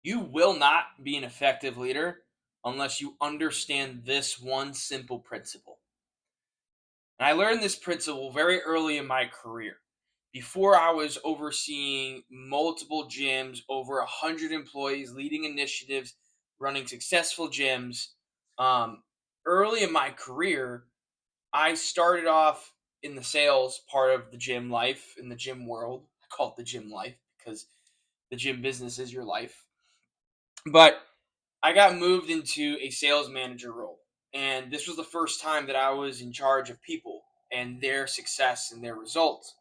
You will not be an effective leader unless you understand this one simple principle. And I learned this principle very early in my career. Before I was overseeing multiple gyms, over 100 employees, leading initiatives, running successful gyms. Um, Early in my career, I started off in the sales part of the gym life, in the gym world. I call it the gym life because the gym business is your life. But I got moved into a sales manager role. And this was the first time that I was in charge of people and their success and their results.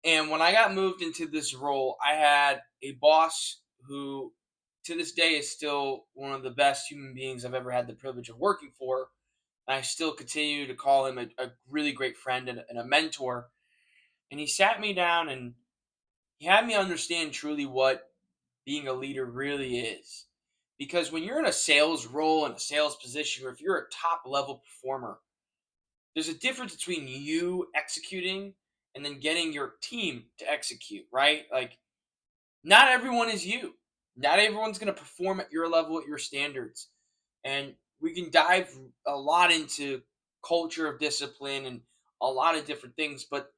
And when I got moved into this role, I had a boss who, to this day, is still one of the best human beings I've ever had the privilege of working for. And I still continue to call him a really great friend and a mentor. And he sat me down and he had me understand truly what being a leader really is. Because when you're in a sales role and a sales position, or if you're a top level performer, there's a difference between you executing and then getting your team to execute, right? Like, not everyone is you. Not everyone's going to perform at your level, at your standards. And we can dive a lot into culture of discipline and a lot of different things. But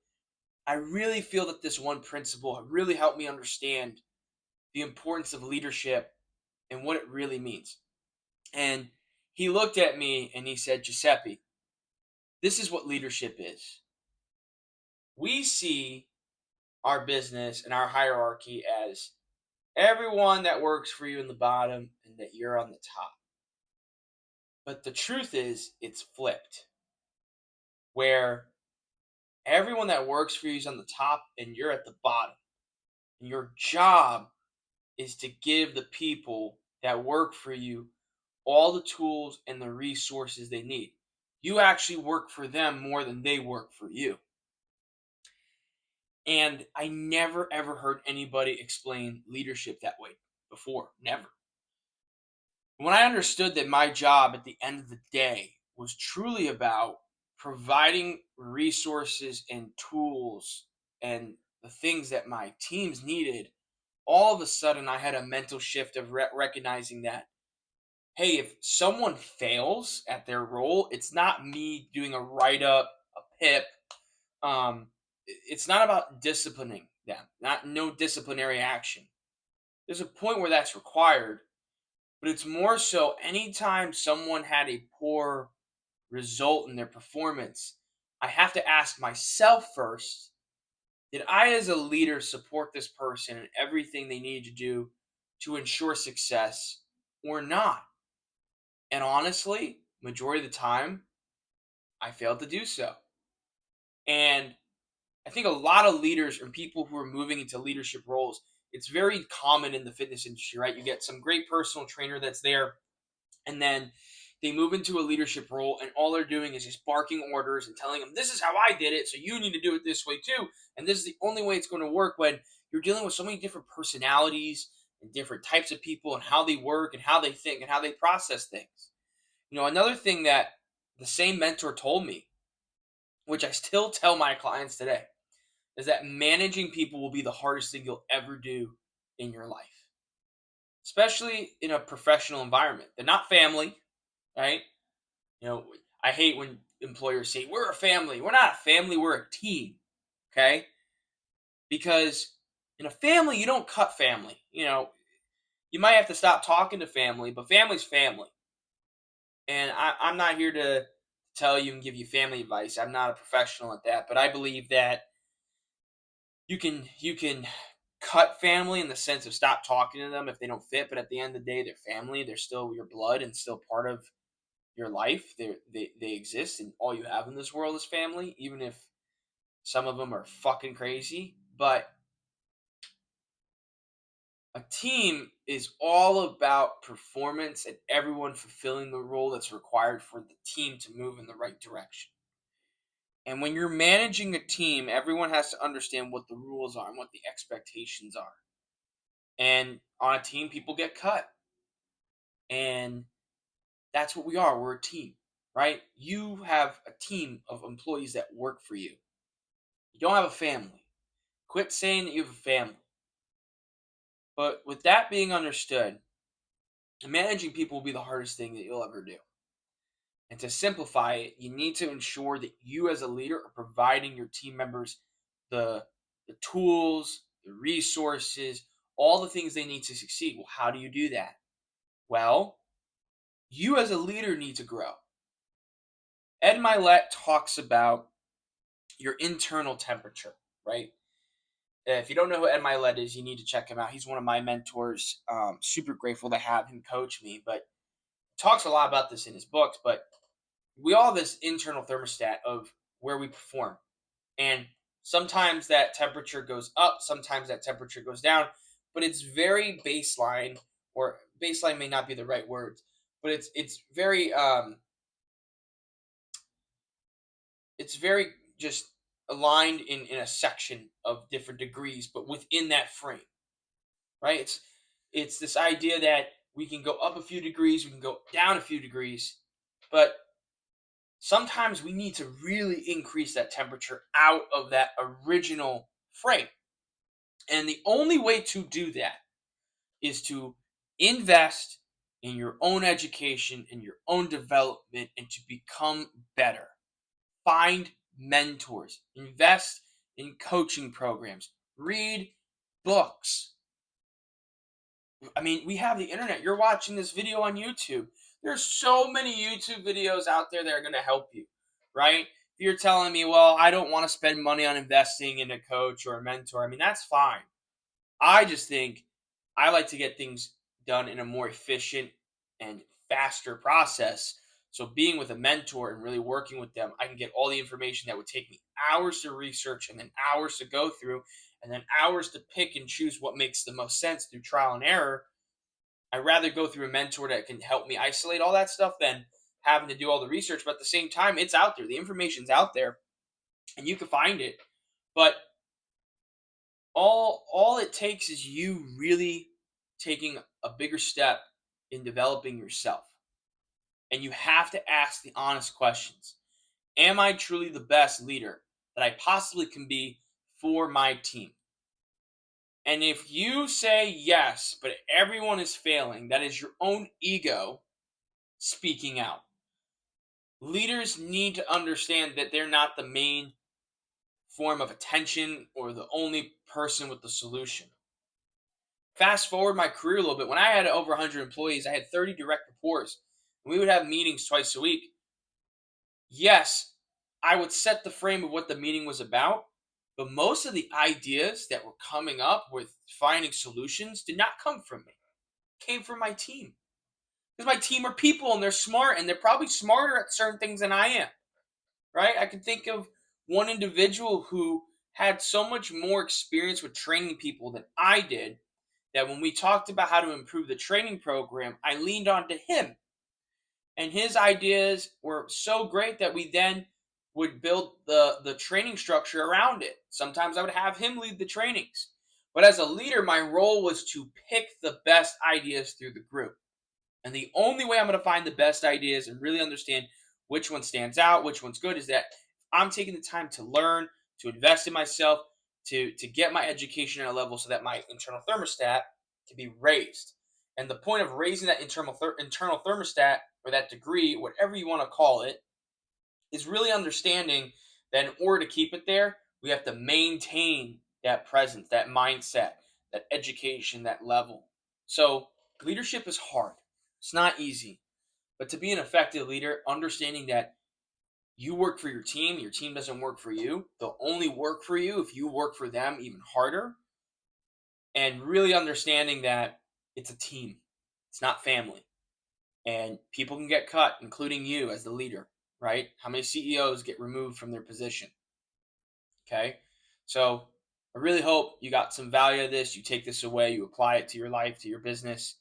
I really feel that this one principle really helped me understand the importance of leadership and what it really means. And he looked at me and he said, Giuseppe, this is what leadership is. We see our business and our hierarchy as everyone that works for you in the bottom and that you're on the top. But the truth is, it's flipped, where everyone that works for you is on the top and you're at the bottom. And your job is to give the people that work for you all the tools and the resources they need. You actually work for them more than they work for you. And I never ever heard anybody explain leadership that way before. Never. When I understood that my job at the end of the day was truly about providing resources and tools and the things that my teams needed, all of a sudden I had a mental shift of recognizing that, hey, if someone fails at their role, it's not me doing a write up, a pip. It's not about disciplining them, not no disciplinary action. There's a point where that's required, but it's more so anytime someone had a poor result in their performance, I have to ask myself first, did I as a leader support this person in everything they need to do to ensure success or not? And honestly, majority of the time, I failed to do so. And I think a lot of leaders and people who are moving into leadership roles, it's very common in the fitness industry, right? You get some great personal trainer that's there, and then they move into a leadership role, and all they're doing is just barking orders and telling them, this is how I did it, so you need to do it this way too. And this is the only way it's going to work, when you're dealing with so many different personalities and different types of people and how they work and how they think and how they process things. Another thing that the same mentor told me, which I still tell my clients today, is that managing people will be the hardest thing you'll ever do in your life, especially in a professional environment. They're not family, right? You know, I hate when employers say, we're a family. We're not a family, we're a team, okay? Because in a family, you don't cut family. You might have to stop talking to family, but family's family. And I'm not here to tell you and give you family advice. I'm not a professional at that, but I believe that you can cut family in the sense of stop talking to them if they don't fit, but at the end of the day, they're family. They're still your blood and still part of your life. They exist, and all you have in this world is family, even if some of them are fucking crazy. But a team is all about performance and everyone fulfilling the role that's required for the team to move in the right direction. And when you're managing a team, everyone has to understand what the rules are and what the expectations are. And on a team, people get cut. And that's what we are. We're a team, right? You have a team of employees that work for you. You don't have a family. Quit saying that you have a family. But with that being understood, managing people will be the hardest thing that you'll ever do. And to simplify it, you need to ensure that you as a leader are providing your team members the, the tools, the resources, all the things they need to succeed. Well, how do you do that? Well, you as a leader need to grow. Ed Mylett talks about your internal temperature, right? If you don't know who Ed Mylett is, you need to check him out. He's one of my mentors. Super grateful to have him coach me, but talks a lot about this in his books. But we all have this internal thermostat of where we perform. And sometimes that temperature goes up, sometimes that temperature goes down, but it's very baseline, or baseline may not be the right words, but it's very just aligned in a section of different degrees, but within that frame, right? It's this idea that we can go up a few degrees, we can go down a few degrees, but sometimes we need to really increase that temperature out of that original frame. And the only way to do that is to invest in your own education, in your own development, and to become better. Find mentors, invest in coaching programs, read books. I mean, we have the internet. You're watching this video on YouTube. There's so many YouTube videos out there that are going to help you, right? If you're telling me, well, I don't want to spend money on investing in a coach or a mentor, I mean, that's fine. I just think I like to get things done in a more efficient and faster process. So being with a mentor and really working with them, I can get all the information that would take me hours to research and then hours to go through and then hours to pick and choose what makes the most sense through trial and error. I'd rather go through a mentor that can help me isolate all that stuff than having to do all the research. But at the same time, it's out there. The information's out there and you can find it. But all it takes is you really taking a bigger step in developing yourself. And you have to ask the honest questions. Am I truly the best leader that I possibly can be for my team? And if you say yes, but everyone is failing, that is your own ego speaking out. Leaders need to understand that they're not the main form of attention or the only person with the solution. Fast forward my career a little bit. When I had over 100 employees, I had 30 direct reports. We would have meetings twice a week. Yes, I would set the frame of what the meeting was about, but most of the ideas that were coming up with finding solutions did not come from me. It came from my team. Because my team are people and they're smart and they're probably smarter at certain things than I am. Right? I can think of one individual who had so much more experience with training people than I did that when we talked about how to improve the training program, I leaned on to him. And his ideas were so great that we then would build the training structure around it. Sometimes I would have him lead the trainings. But as a leader, my role was to pick the best ideas through the group. And the only way I'm going to find the best ideas and really understand which one stands out, which one's good, is that I'm taking the time to learn, to invest in myself, to get my education at a level so that my internal thermostat can be raised. And the point of raising that internal thermostat, or that degree, whatever you want to call it, is really understanding that in order to keep it there, we have to maintain that presence, that mindset, that education, that level. So leadership is hard. It's not easy. But to be an effective leader, understanding that you work for your team doesn't work for you. They'll only work for you if you work for them even harder. And really understanding that it's a team, it's not family. And people can get cut, including you as the leader, right? How many CEOs get removed from their position? Okay. So I really hope you got some value out of this. You take this away, you apply it to your life, to your business.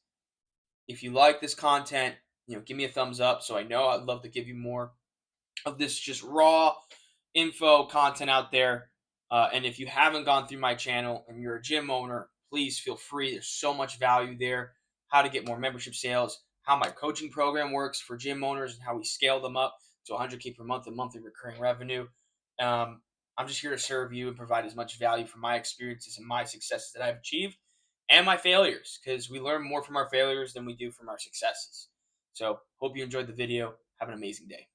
If you like this content, give me a thumbs up so I know. I'd love to give you more of this just raw info content out there. And if you haven't gone through my channel and you're a gym owner, please feel free. There's so much value there. How to get more membership sales, how my coaching program works for gym owners, and how we scale them up to 100K per month in monthly recurring revenue. I'm just here to serve you and provide as much value from my experiences and my successes that I've achieved. and my failures, because we learn more from our failures than we do from our successes. So, hope you enjoyed the video. Have an amazing day.